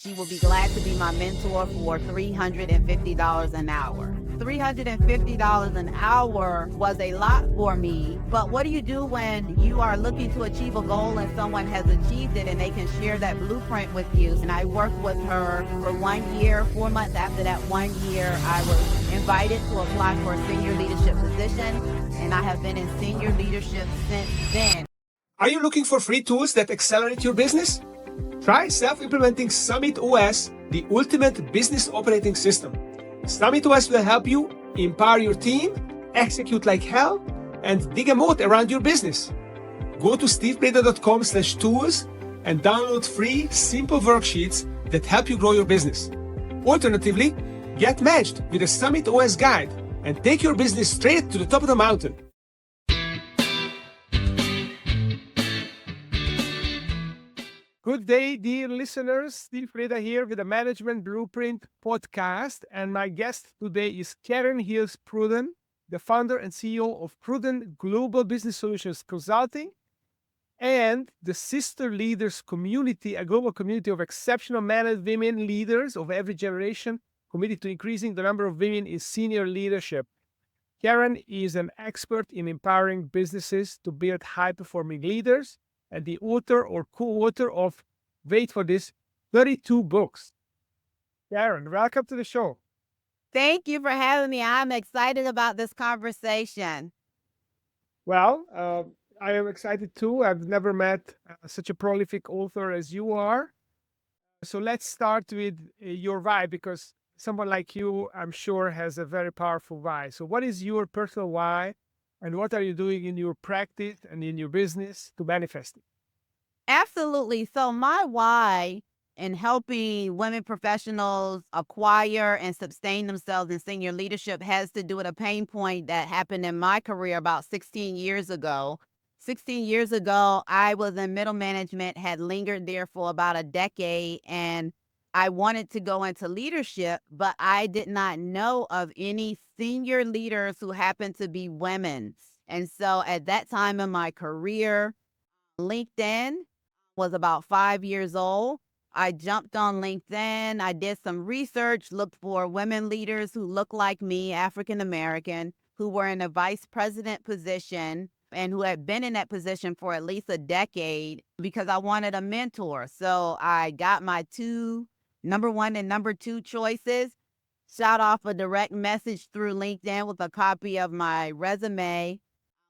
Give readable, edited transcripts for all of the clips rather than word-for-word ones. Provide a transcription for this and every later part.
She will be glad to be my mentor for $350 an hour. $350 an hour was a lot for me, but what do you do when you are looking to achieve a goal and someone has achieved it and they can share that blueprint with you? And I worked with her for 1 year. 4 months after that 1 year, I was invited to apply for a senior leadership position, and I have been in senior leadership since then. Are you looking for free tools that accelerate your business? Try self-implementing Summit OS, the ultimate business operating system. Summit OS will help you empower your team, execute like hell, and dig a moat around your business. Go to stevepreda.com/tools and download free, simple worksheets that help you grow your business. Alternatively, get matched with a Summit OS guide and take your business straight to the top of the mountain. Good day, dear listeners. Steve Preda here with the Management Blueprint podcast. And my guest today is Hills Pruden, the founder and CEO of Pruden Global Business Solutions Consulting and the Sister Leaders Community, a global community of exceptional men and women leaders of every generation committed to increasing the number of women in senior leadership. Karen is an expert in empowering businesses to build high-performing leaders and the author or co-author of, wait for this, 32 books. Karen, welcome to the show. Thank you for having me. I'm excited about this conversation. Well, I am excited too. I've never met such a prolific author as you are. So let's start with your why, because someone like you, I'm sure, has a very powerful why. So what is your personal why? And what are you doing in your practice and in your business to manifest it? Absolutely. So my why in helping women professionals acquire and sustain themselves in senior leadership has to do with a pain point that happened in my career about 16 years ago. 16 years ago, I was in middle management, had lingered there for about a decade, and I wanted to go into leadership, but I did not know of any senior leaders who happened to be women. And so at that time in my career, LinkedIn was about 5 years old. I jumped on LinkedIn. I did some research, looked for women leaders who looked like me, African American, who were in a vice president position and who had been in that position for at least a decade because I wanted a mentor. So I got my number 1 and number 2 choices, shot off a direct message through LinkedIn with a copy of my resume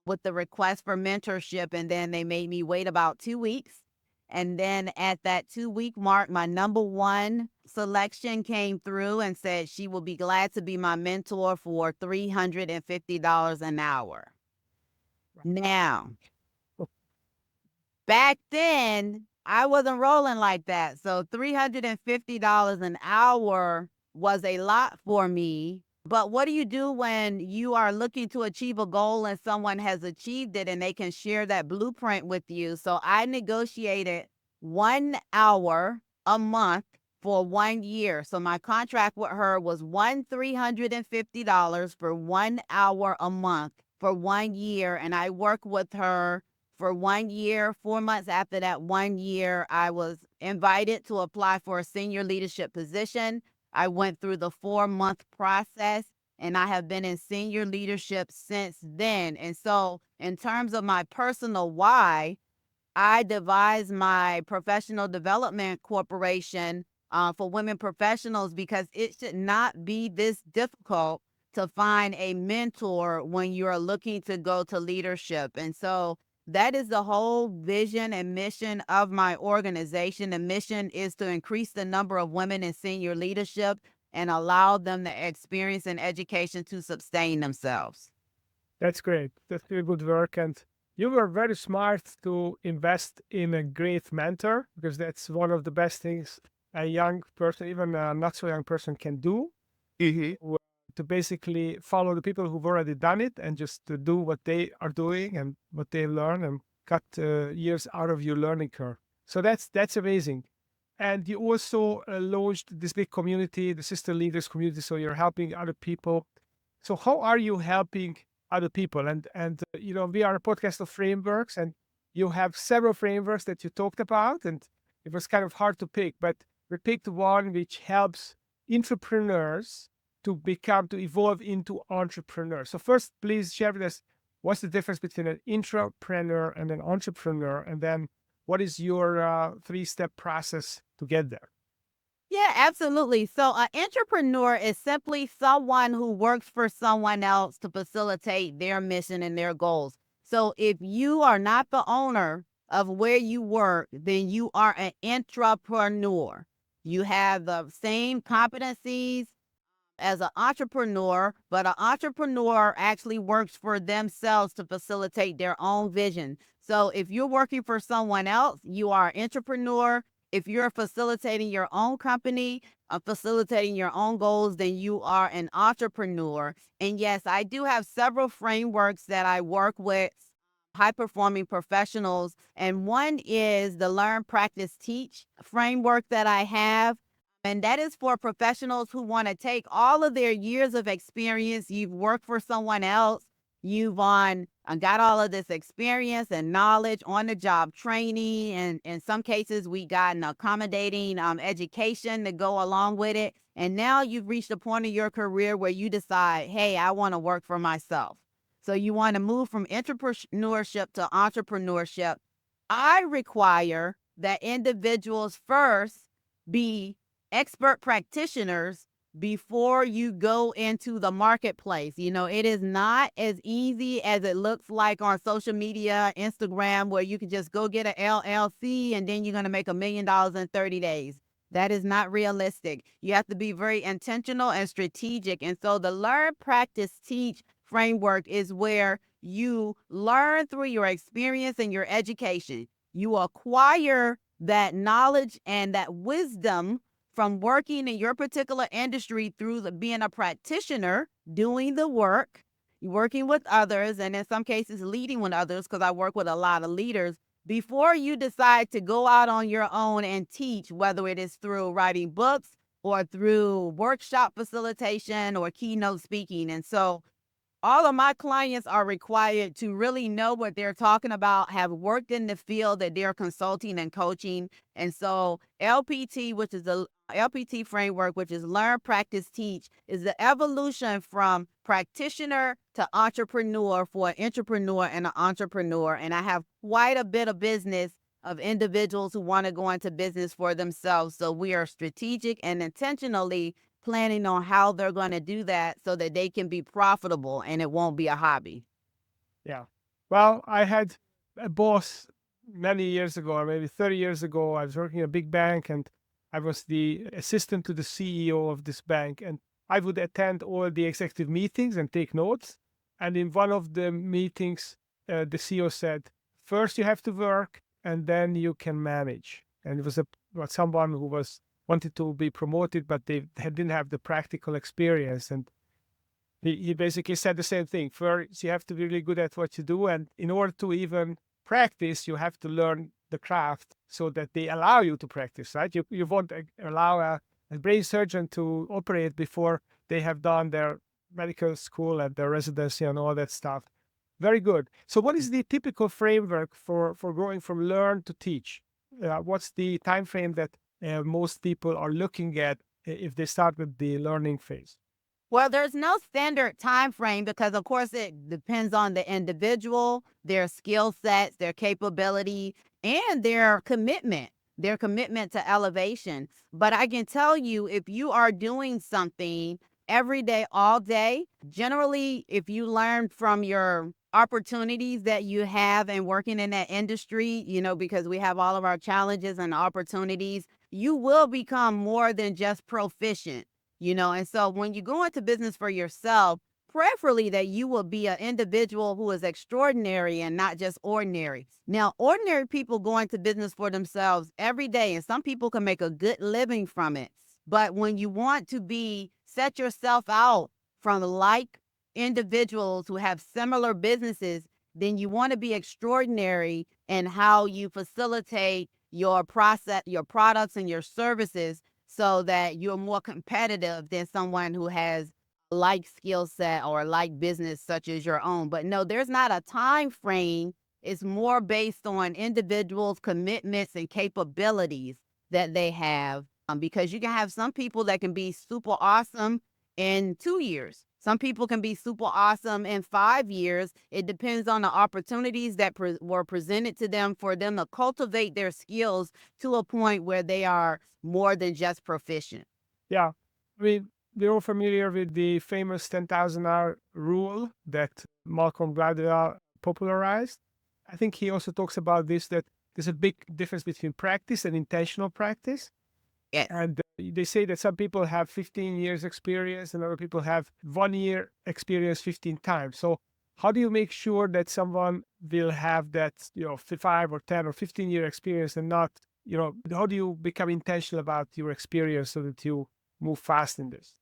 with the request for mentorship. And then they made me wait about 2 weeks. And then at that 2-week mark, my number 1 selection came through and said she will be glad to be my mentor for $350 an hour. Now, back then, I wasn't rolling like that. So $350 an hour was a lot for me. But what do you do when you are looking to achieve a goal and someone has achieved it and they can share that blueprint with you? So I negotiated 1 hour a month for 1 year. So my contract with her was $350 for 1 hour a month for 1 year. And I worked with her for 1 year. 4 months after that 1 year, I was invited to apply for a senior leadership position. I went through the 4-month process, and I have been in senior leadership since then. And so in terms of my personal why, I devised my professional development corporation for women professionals because it should not be this difficult to find a mentor when you're looking to go to leadership. And so that is the whole vision and mission of my organization. The mission is to increase the number of women in senior leadership and allow them the experience and education to sustain themselves. That's great. That's really good work. And you were very smart to invest in a great mentor, because that's one of the best things a young person, even a not so young person, can do. To basically follow the people who've already done it and just to do what they are doing and what they learn and cut years out of your learning curve. So that's amazing. And you also launched this big community, the Sister Leaders Community. So you're helping other people. So how are you helping other people? And we are a podcast of frameworks, and you have several frameworks that you talked about, and it was kind of hard to pick. But we picked one which helps entrepreneurs to evolve into entrepreneurs. So first, please share with us what's the difference between an intrapreneur and an entrepreneur, and then what is your three-step process to get there? Yeah, absolutely. So, an entrepreneur is simply someone who works for someone else to facilitate their mission and their goals. So, if you are not the owner of where you work, then you are an entrepreneur. You have the same competencies as an entrepreneur, but an entrepreneur actually works for themselves to facilitate their own vision. So if you're working for someone else, you are an entrepreneur. If you're facilitating your own company, facilitating your own goals, then you are an entrepreneur. And yes, I do have several frameworks that I work with high performing professionals. And one is the Learn, Practice, Teach framework that I have. And that is for professionals who want to take all of their years of experience. You've worked for someone else. You've got all of this experience and knowledge on the job training. And in some cases, we got an accommodating education to go along with it. And now you've reached a point in your career where you decide, hey, I want to work for myself. So you want to move from entrepreneurship to entrepreneurship. I require that individuals first be expert practitioners before you go into the marketplace. It is not as easy as it looks like on social media, Instagram, where you can just go get an LLC and then you're going to make $1 million in 30 days. That is not realistic. You have to be very intentional and strategic. And so the Learn, Practice, Teach framework is where you learn through your experience and your education. You acquire that knowledge and that wisdom from working in your particular industry through being a practitioner, doing the work, working with others, and in some cases leading with others, because I work with a lot of leaders, before you decide to go out on your own and teach, whether it is through writing books or through workshop facilitation or keynote speaking. And so all of my clients are required to really know what they're talking about, have worked in the field that they're consulting and coaching. And so LPT, which is the LPT framework, which is Learn, Practice, Teach, is the evolution from practitioner to entrepreneur for an entrepreneur and an entrepreneur. And I have quite a bit of business of individuals who want to go into business for themselves. So we are strategic and intentionally planning on how they're going to do that so that they can be profitable and it won't be a hobby. Yeah. Well, I had a boss many years ago, or maybe 30 years ago. I was working in a big bank and I was the assistant to the CEO of this bank. And I would attend all the executive meetings and take notes. And in one of the meetings, the CEO said, first you have to work and then you can manage. And it was someone who wanted to be promoted, but they didn't have the practical experience. And he basically said the same thing. First, you have to be really good at what you do. And in order to even practice, you have to learn the craft so that they allow you to practice, right? You won't allow a brain surgeon to operate before they have done their medical school and their residency and all that stuff. Very good. So what is the typical framework for going from learn to teach? What's the time frame that most people are looking at if they start with the learning phase? Well, there's no standard time frame because, of course, it depends on the individual, their skill sets, their capability, and their commitment to elevation. But I can tell you, if you are doing something every day, all day, generally, if you learn from your opportunities that you have and working in that industry, because we have all of our challenges and opportunities, you will become more than just proficient. And so when you go into business for yourself, preferably that you will be an individual who is extraordinary and not just ordinary. Now, ordinary people go into business for themselves every day, and some people can make a good living from it. But when you want to set yourself out from like individuals who have similar businesses, then you want to be extraordinary in how you facilitate your process, your products and your services, so that you're more competitive than someone who has like skill set or like business such as your own. But no, there's not a time frame. It's more based on individuals' commitments and capabilities that they have because you can have some people that can be super awesome in 2 years. Some people can be super awesome in 5 years. It depends on the opportunities that were presented to them for them to cultivate their skills to a point where they are more than just proficient. Yeah. I mean, we're all familiar with the famous 10,000 hour rule that Malcolm Gladwell popularized. I think he also talks about this, that there's a big difference between practice and intentional practice. Yes. And they say that some people have 15 years experience and other people have 1 year experience 15 times. So how do you make sure that someone will have that, 5 or 10 or 15-year experience and not, how do you become intentional about your experience so that you move fast in this?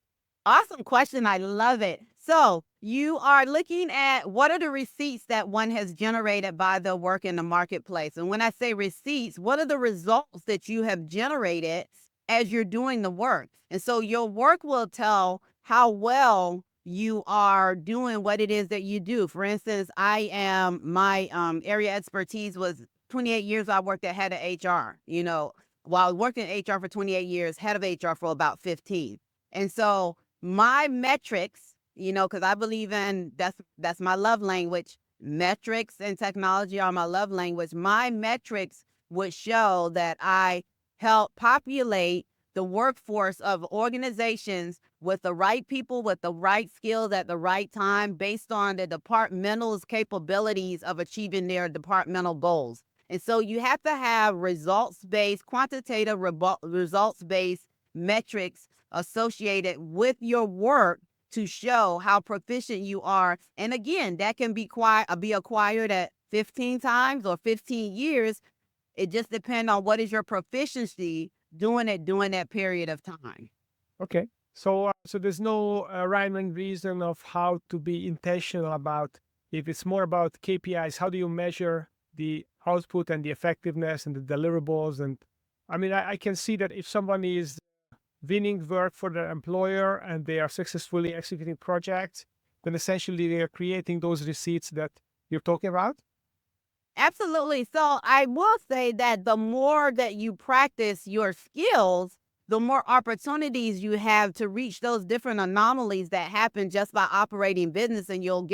Awesome question. I love it. So you are looking at what are the receipts that one has generated by the work in the marketplace. And when I say receipts, what are the results that you have generated as you're doing the work? And so your work will tell how well you are doing what it is that you do. For instance, my area expertise was 28 years. I worked at head of HR, while working in HR for 28 years, head of HR for about 15. And so my metrics, because I believe in that's my love language. Metrics and technology are my love language. My metrics would show that I help populate the workforce of organizations with the right people, with the right skills at the right time, based on the departmental's capabilities of achieving their departmental goals. And so you have to have results-based, quantitative results-based metrics associated with your work to show how proficient you are. And again, that can be acquired at 15 times or 15 years. It just depends on what is your proficiency during that period of time. Okay. So there's no rhyme and reason of how to be intentional about, if it's more about KPIs, how do you measure the output and the effectiveness and the deliverables? And I mean, I can see that if someone is winning work for their employer and they are successfully executing projects, then essentially they are creating those receipts that you're talking about. Absolutely. So I will say that the more that you practice your skills, the more opportunities you have to reach those different anomalies that happen just by operating business. And you'll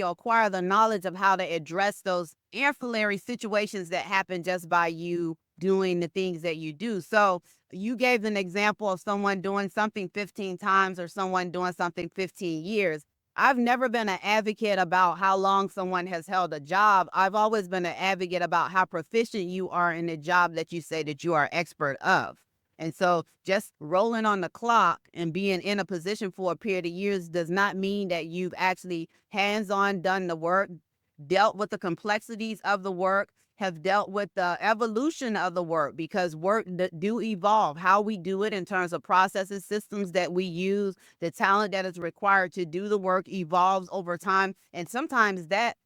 acquire the knowledge of how to address those ancillary situations that happen just by you doing the things that you do. So you gave an example of someone doing something 15 times or someone doing something 15 years. I've never been an advocate about how long someone has held a job. I've always been an advocate about how proficient you are in the job that you say that you are expert of. And so just rolling on the clock and being in a position for a period of years does not mean that you've actually hands-on done the work, dealt with the complexities of the work, have dealt with the evolution of the work, because work do evolve. How we do it in terms of processes, systems that we use, the talent that is required to do the work evolves over time. And sometimes that,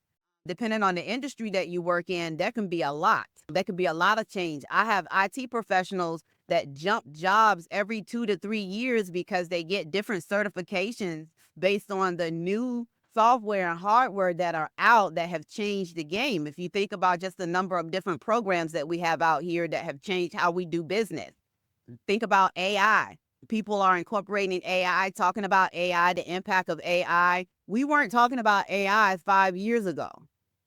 depending on the industry that you work in, that can be a lot. That could be a lot of change. I have IT professionals that jump jobs every 2 to 3 years because they get different certifications based on the new software and hardware that are out that have changed the game. If you think about just the number of different programs that we have out here that have changed how we do business. Think about AI. People are incorporating AI, talking about AI, the impact of AI. We weren't talking about AI 5 years ago,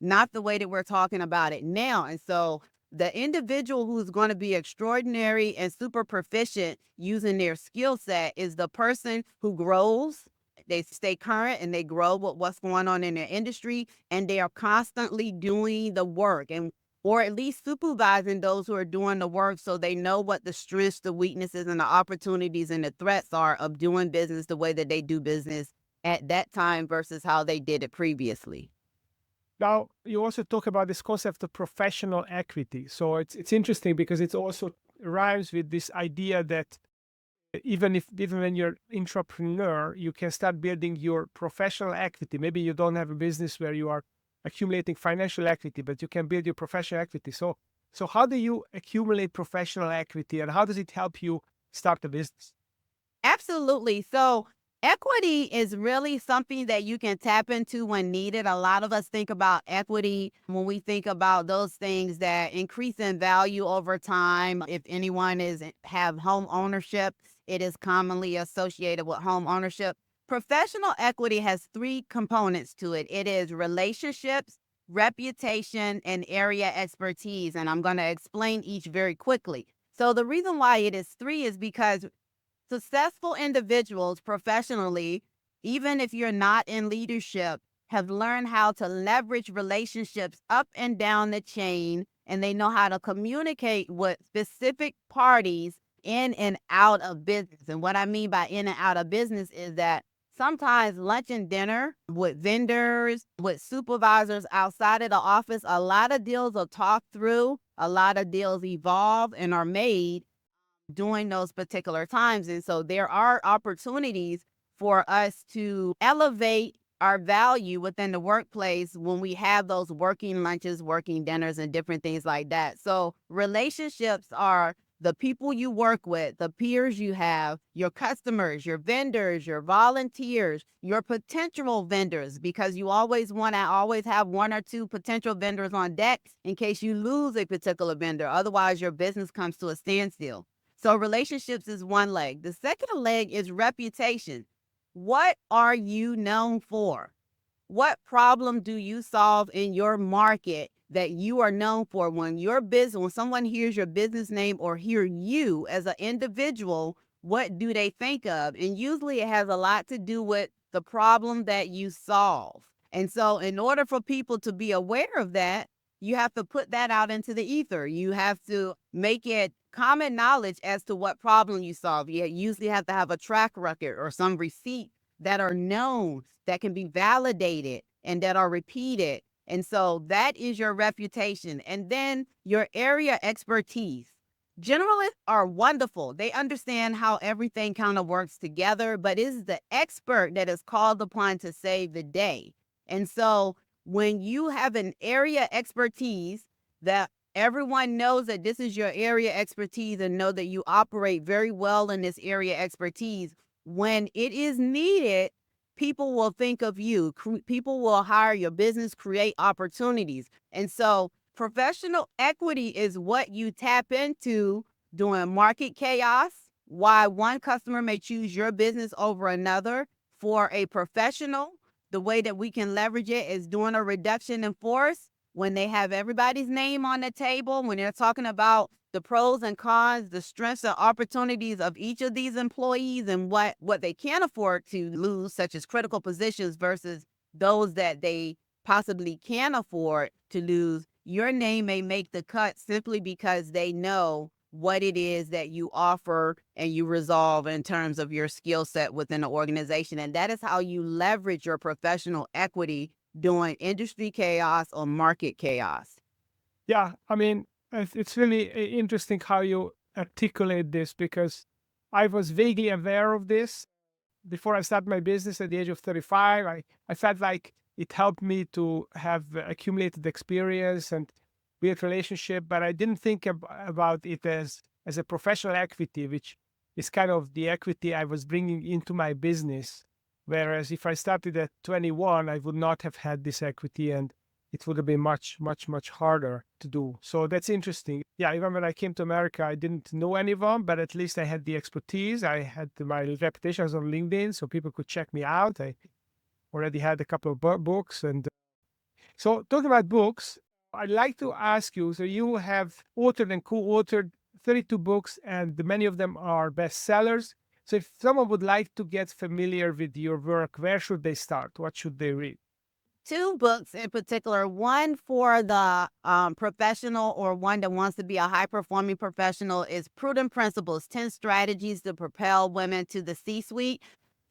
not the way that we're talking about it now. And so the individual who's going to be extraordinary and super proficient using their skill set is the person who grows. They stay current and they grow with what's going on in their industry, and they are constantly doing the work, and or at least supervising those who are doing the work, so they know what the strengths, the weaknesses, and the opportunities and the threats are of doing business the way that they do business at that time versus how they did it previously. Now, you also talk about this concept of professional equity. So it's interesting because it also rhymes with this idea that even when you're intrapreneur, you can start building your professional equity. Maybe you don't have a business where you are accumulating financial equity, but you can build your professional equity. So how do you accumulate professional equity, and how does it help you start a business? Absolutely. So Equity is really something that you can tap into when needed. A lot of us think about equity when we think about those things that increase in value over time. If anyone have home ownership, it is commonly associated with home ownership. Professional equity has three components to it. It is relationships, reputation, and area expertise. And I'm going to explain each very quickly. So the reason why it is three is because successful individuals professionally, even if you're not in leadership, have learned how to leverage relationships up and down the chain, and they know how to communicate with specific parties in and out of business. And what I mean by in and out of business is that sometimes lunch and dinner with vendors, with supervisors outside of the office, a lot of deals are talked through, a lot of deals evolve and are made during those particular times. And so there are opportunities for us to elevate our value within the workplace when we have those working lunches, working dinners, and different things like that. So relationships are the people you work with, the peers you have, your customers, your vendors, your volunteers, your potential vendors, because you always want to always have one or two potential vendors on deck in case you lose a particular vendor. Otherwise, your business comes to a standstill. So relationships is one leg. The second leg is reputation. What are you known for? What problem do you solve in your market that you are known for? When someone hears your business name or hear you as an individual, what do they think of? And usually it has a lot to do with the problem that you solve. And so in order for people to be aware of that, you have to put that out into the ether. You have to make it common knowledge as to what problem you solve. You usually have to have a track record or some receipt that are known, that can be validated, and that are repeated. And so that is your reputation. And then your area expertise. Generalists are wonderful. They understand how everything kind of works together, but it is the expert that is called upon to save the day. And so when you have an area expertise that everyone knows that this is your area expertise and know that you operate very well in this area expertise, when it is needed, people will think of you. People will hire your business, create opportunities. And so professional equity is what you tap into during market chaos, why one customer may choose your business over another. For a professional, the way that we can leverage it is doing a reduction in force when they have everybody's name on the table, when they're talking about the pros and cons, the strengths and opportunities of each of these employees and what they can afford to lose, such as critical positions versus those that they possibly can afford to lose. Your name may make the cut simply because they know what it is that you offer and you resolve in terms of your skill set within the organization. And that is how you leverage your professional equity during industry chaos or market chaos. Yeah, I mean, it's really interesting how you articulate this, because I was vaguely aware of this before I started my business at the age of 35. I felt like it helped me to have accumulated experience and build relationship, but I didn't think about it as a professional equity, which is kind of the equity I was bringing into my business. Whereas if I started at 21, I would not have had this equity, and it would have been much, much, much harder to do. So that's interesting. Yeah, even when I came to America, I didn't know anyone, but at least I had the expertise. I had my reputation was on LinkedIn, so people could check me out. I already had a couple of books. And so talking about books, I'd like to ask you, so you have authored and co-authored 32 books, and many of them are bestsellers. So if someone would like to get familiar with your work, where should they start? What should they read? Two books in particular, one for the professional or one that wants to be a high-performing professional is Prudent Principles, 10 Strategies to Propel Women to the C-Suite.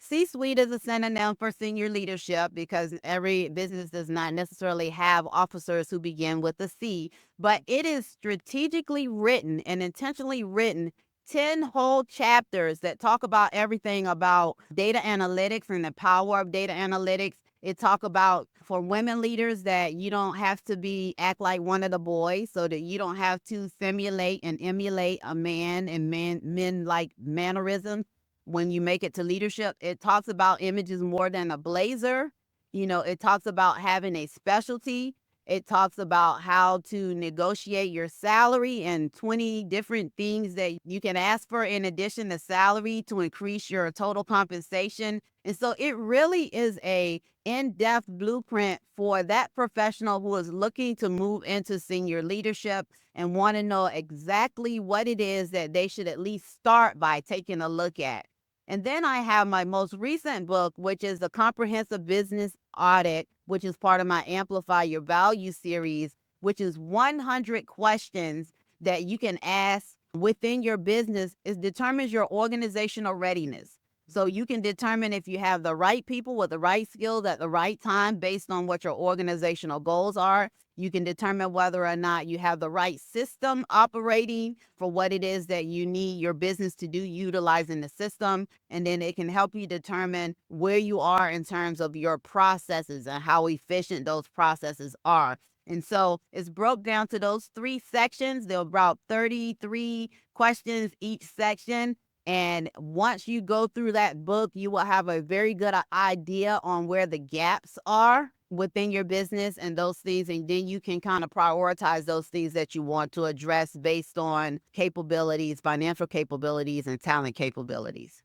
C-Suite is a synonym for senior leadership because every business does not necessarily have officers who begin with a C, but it is strategically written and intentionally written 10 whole chapters that talk about everything about data analytics and the power of data analytics. It talk about for women leaders that you don't have to act like one of the boys, so that you don't have to simulate and emulate a man and men like mannerisms. when you make it to leadership. It talks about images more than a blazer. It talks about having a specialty. It talks about how to negotiate your salary and 20 different things that you can ask for in addition to salary to increase your total compensation. And so it really is a in-depth blueprint for that professional who is looking to move into senior leadership and want to know exactly what it is that they should at least start by taking a look at. And then I have my most recent book, which is the Comprehensive Business Audit, which is part of my Amplify Your Value series, which is 100 questions that you can ask within your business. It determines your organizational readiness. So you can determine if you have the right people with the right skills at the right time based on what your organizational goals are. You can determine whether or not you have the right system operating for what it is that you need your business to do utilizing the system. And then it can help you determine where you are in terms of your processes and how efficient those processes are. And so it's broke down to those 3 sections. There are about 33 questions each section. And once you go through that book, you will have a very good idea on where the gaps are within your business and those things. And then you can kind of prioritize those things that you want to address based on capabilities, financial capabilities, and talent capabilities.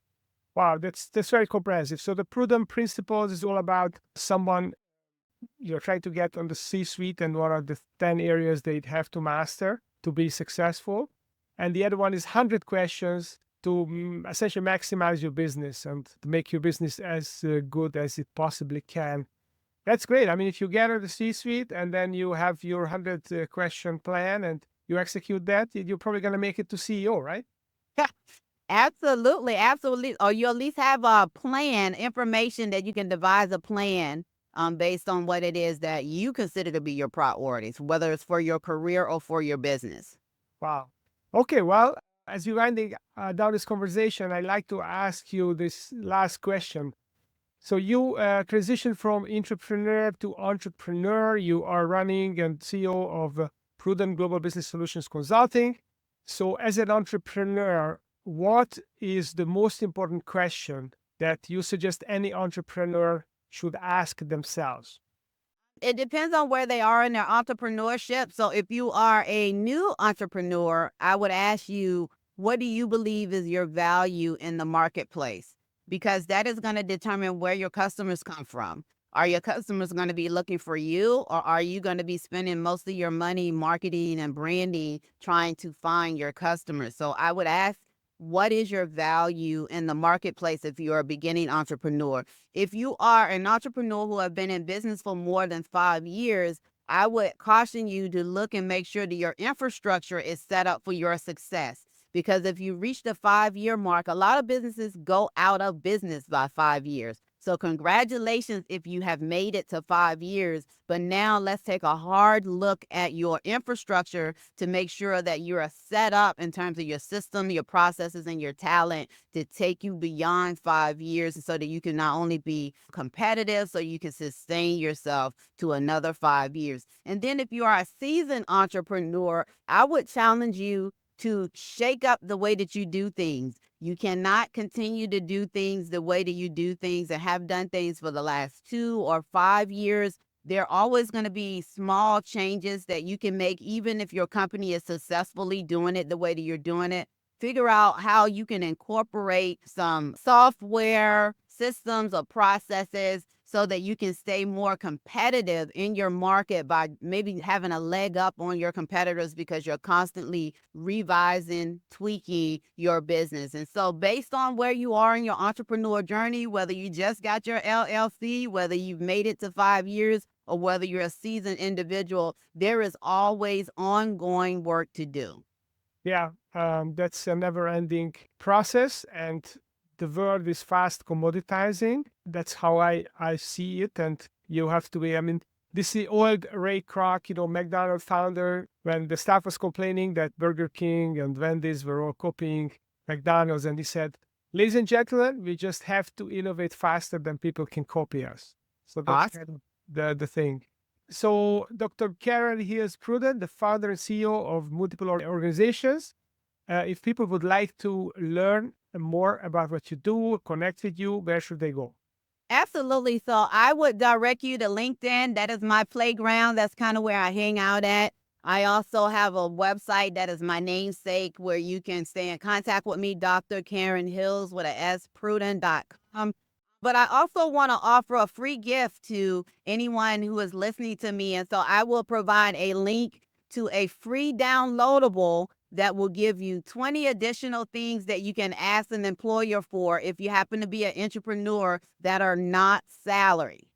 Wow, that's very comprehensive. So the Pruden principles is all about someone you're trying to get on the C-suite, and what are the 10 areas they'd have to master to be successful. And the other one is 100 questions to essentially maximize your business and to make your business as good as it possibly can. That's great. I mean, if you get on the C-suite and then you have your 100 question plan and you execute that, you're probably going to make it to CEO, right? Absolutely, absolutely. Or you at least have a plan, information that you can devise a plan based on what it is that you consider to be your priorities, whether it's for your career or for your business. Wow. Okay, well, as we're winding down this conversation, I'd like to ask you this last question. So you transitioned from intrapreneur to entrepreneur. You are running and CEO of Pruden Global Business Solutions Consulting. So as an entrepreneur, what is the most important question that you suggest any entrepreneur should ask themselves? It depends on where they are in their entrepreneurship. So if you are a new entrepreneur, I would ask you, what do you believe is your value in the marketplace? Because that is going to determine where your customers come from. Are your customers going to be looking for you, or are you going to be spending most of your money marketing and branding trying to find your customers? So I would ask, what is your value in the marketplace if you're a beginning entrepreneur? If you are an entrepreneur who have been in business for more than 5 years, I would caution you to look and make sure that your infrastructure is set up for your success. Because if you reach the 5-year mark, a lot of businesses go out of business by 5 years. So congratulations if you have made it to 5 years. But now let's take a hard look at your infrastructure to make sure that you are set up in terms of your system, your processes, and your talent to take you beyond 5 years so that you can not only be competitive, so you can sustain yourself to another 5 years. And then if you are a seasoned entrepreneur, I would challenge you to shake up the way that you do things. You cannot continue to do things the way that you do things and have done things for the last 2 or 5 years. There are always going to be small changes that you can make, even if your company is successfully doing it the way that you're doing it. Figure out how you can incorporate some software, systems, or processes so that you can stay more competitive in your market by maybe having a leg up on your competitors because you're constantly revising, tweaking your business. And so based on where you are in your entrepreneur journey, whether you just got your LLC, whether you've made it to 5 years, or whether you're a seasoned individual, there is always ongoing work to do. Yeah, that's a never-ending process, and the world is fast commoditizing. That's how I see it. And you have to be, I mean, this is old Ray Kroc, McDonald's founder, when the staff was complaining that Burger King and Wendy's were all copying McDonald's. And he said, ladies and gentlemen, we just have to innovate faster than people can copy us. So that's kind of the thing. So Dr. Karen Hills Pruden, the founder and CEO of multiple organizations. If people would like to learn more about what you do, connect with you, where should they go? Absolutely. So I would direct you to LinkedIn. That is my playground. That's kind of where I hang out at. I also have a website that is my namesake where you can stay in contact with me, Dr. Karen Hills with a S, Pruden.com. But I also want to offer a free gift to anyone who is listening to me. And so I will provide a link to a free downloadable that will give you 20 additional things that you can ask an employer for if you happen to be an entrepreneur that are not salary.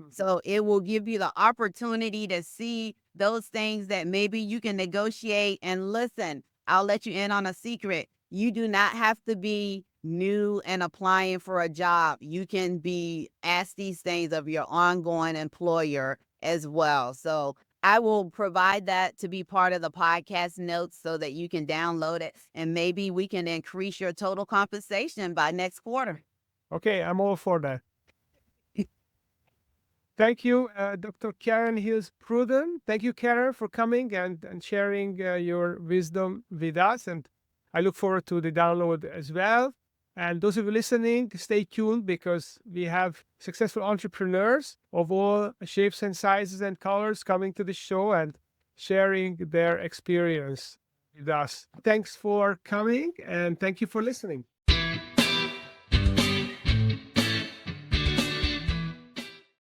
So it will give you the opportunity to see those things that maybe you can negotiate. And listen, I'll let you in on a secret. You do not have to be new and applying for a job. You can be asked these things of your ongoing employer as well. So I will provide that to be part of the podcast notes so that you can download it and maybe we can increase your total compensation by next quarter. Okay, I'm all for that. Thank you, Dr. Karen Hills Pruden. Thank you, Karen, for coming and sharing your wisdom with us. And I look forward to the download as well. And those of you listening, stay tuned because we have successful entrepreneurs of all shapes and sizes and colors coming to the show and sharing their experience with us. Thanks for coming and thank you for listening.